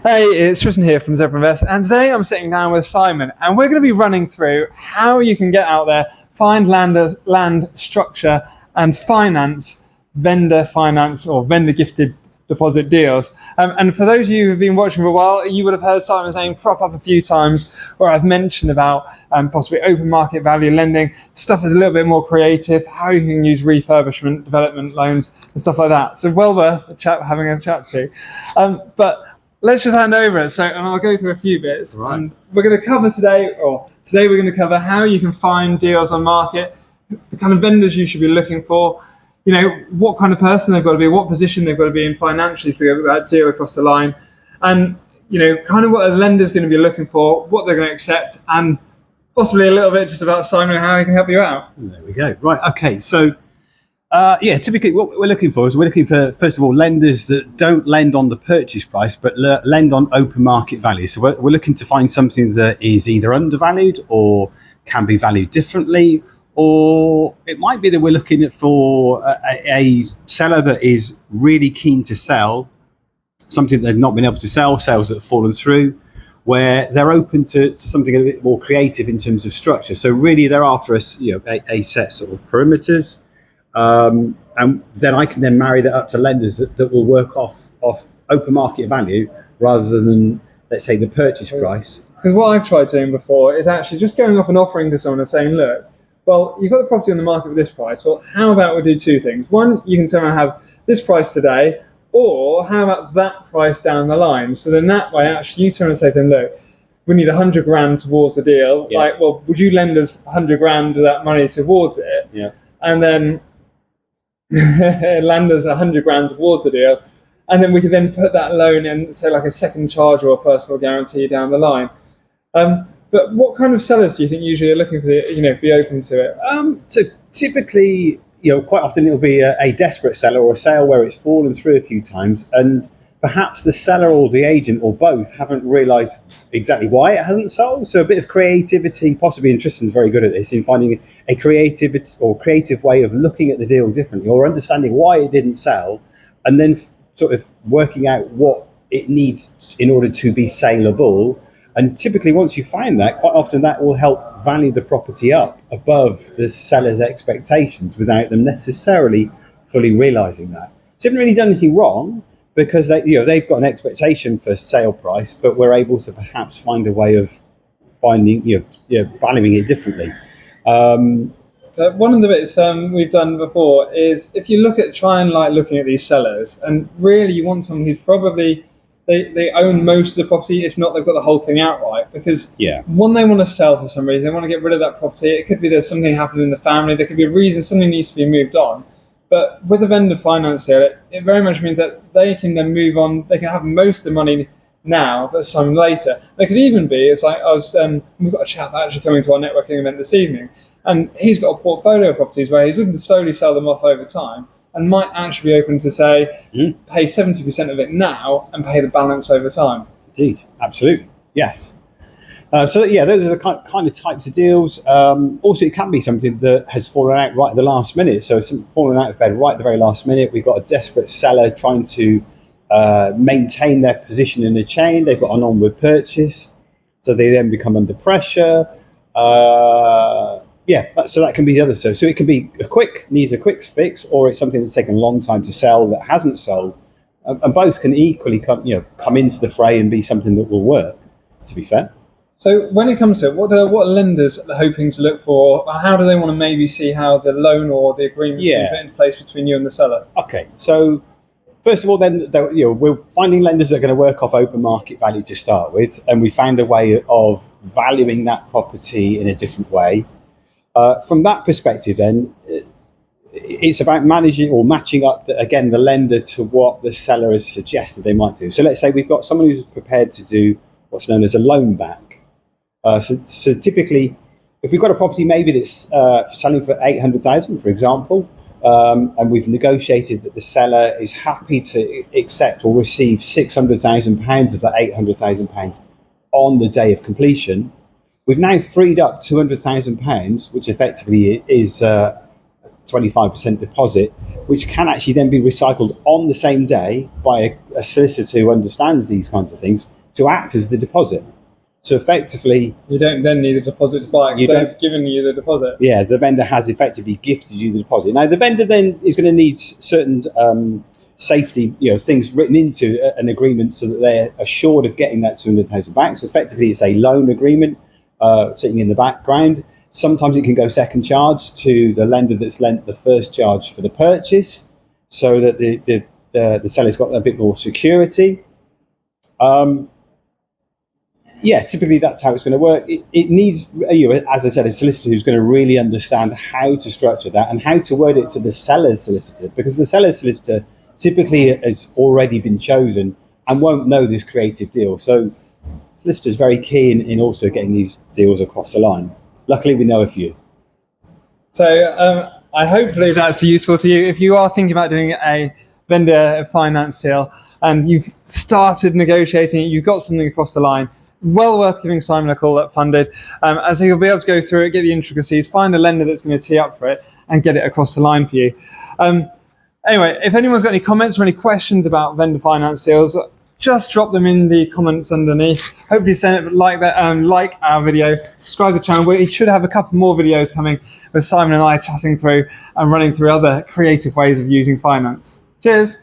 Hey, it's Tristan here from Zebra Invest, and today I'm sitting down with Simon, and we're going to be running through how you can get out there, find land structure, and finance vendor finance or vendor gifted deposit deals. And for those of you who've been watching for a while, you would have heard Simon's name crop up a few times where I've mentioned about possibly open market value lending, stuff that's a little bit more creative, how you can use refurbishment, development loans, and stuff like that. So well worth having a chat to. But let's just hand over it. And I'll go through a few bits. Right. And we're going to cover today we're going to cover how you can find deals on market, the kind of vendors you should be looking for, what kind of person they've got to be, what position they've got to be in financially to get that deal across the line, and, kind of what a lender's going to be looking for, what they're going to accept, and possibly a little bit just about Simon and how he can help you out. There we go. Right. Okay. So, typically what we're looking for, first of all, lenders that don't lend on the purchase price, but lend on open market value. So we're looking to find something that is either undervalued or can be valued differently, or it might be that we're looking for a seller that is really keen to sell something they've not been able to sell, sales that have fallen through, where they're open to something a bit more creative in terms of structure. So really they're after a set sort of perimeters. And then I can then marry that up to lenders that will work off open market value rather than, let's say, the purchase price. Because what I've tried doing before is actually just going off and offering to someone and saying, look, well, you've got the property on the market with this price. Well, how about we do two things? One, you can turn around and have this price today, or how about that price down the line? So then that way, actually, you turn and say to them, look, we need 100 grand towards the deal. Yeah. Like, well, would you lend us 100 grand of that money towards it? Yeah. And then lend us 100 grand towards the deal. And then we could then put that loan in, say, like a second charge or a personal guarantee down the line. But what kind of sellers do you think usually are looking for be open to it? So typically, quite often it'll be a desperate seller or a sale where it's fallen through a few times, and perhaps the seller or the agent or both haven't realised exactly why it hasn't sold. So a bit of creativity, possibly, and Tristan's very good at this, in finding a creative way of looking at the deal differently or understanding why it didn't sell, and then sort of working out what it needs in order to be saleable. And typically, once you find that, quite often that will help value the property up above the seller's expectations without them necessarily fully realising that. So they haven't really done anything wrong, because they've got an expectation for sale price, but we're able to perhaps find a way of finding valuing it differently. So one of the bits we've done before is if you try and looking at these sellers, and really you want someone who's probably they own most of the property, if not they've got the whole thing outright, because one, they want to sell for some reason, they want to get rid of that property. It could be there's something happened in the family, there could be a reason something needs to be moved on. But with a vendor finance deal, it very much means that they can then move on. They can have most of the money now, but some later. They could even be, it's like we've got a chap actually coming to our networking event this evening, and he's got a portfolio of properties where he's looking to slowly sell them off over time, and might actually be open to say, pay 70% of it now and pay the balance over time. Indeed, absolutely, yes. Those are the kind of types of deals. Also, it can be something that has fallen out right at the last minute. So it's fallen out of bed right at the very last minute. We've got a desperate seller trying to maintain their position in the chain. They've got an onward purchase, so they then become under pressure. So that can be the other. So it can be needs a quick fix, or it's something that's taken a long time to sell that hasn't sold. And both can equally come into the fray and be something that will work, to be fair. So when it comes to it, what lenders are hoping to look for? How do they want to maybe see how the loan or the agreement is put in place between you and the seller? Okay, so first of all, then we're finding lenders that are going to work off open market value to start with, and we found a way of valuing that property in a different way. From that perspective, then it's about managing or matching up the lender to what the seller has suggested they might do. So let's say we've got someone who's prepared to do what's known as a loan back. So typically, if we've got a property maybe that's selling for 800,000, for example, and we've negotiated that the seller is happy to accept or receive £600,000 of that £800,000 on the day of completion, we've now freed up £200,000, which effectively is 25% deposit, which can actually then be recycled on the same day by a solicitor who understands these kinds of things to act as the deposit. So effectively, you don't then need a deposit to buy it because they've given you the deposit. Yeah, the vendor has effectively gifted you the deposit. Now, the vendor then is going to need certain safety, things written into an agreement so that they're assured of getting that 200,000 back. So effectively, it's a loan agreement sitting in the background. Sometimes it can go second charge to the lender that's lent the first charge for the purchase, so that the seller's got a bit more security. Typically that's how it's going to work. It needs, as I said, a solicitor who's going to really understand how to structure that and how to word it to the seller's solicitor, because the seller's solicitor typically has already been chosen and won't know this creative deal. So solicitor's very keen in also getting these deals across the line. Luckily, we know a few. So I hopefully that's useful to you. If you are thinking about doing a vendor finance deal and you've started negotiating it, you've got something across the line, well worth giving Simon a call at Funded, as he'll be able to go through it, get the intricacies, find a lender that's going to tee up for it and get it across the line for you. Anyway, if anyone's got any comments or any questions about vendor finance deals, just drop them in the comments underneath. Hopefully send it like our video, subscribe to the channel. We should have a couple more videos coming with Simon and I chatting through and running through other creative ways of using finance. Cheers.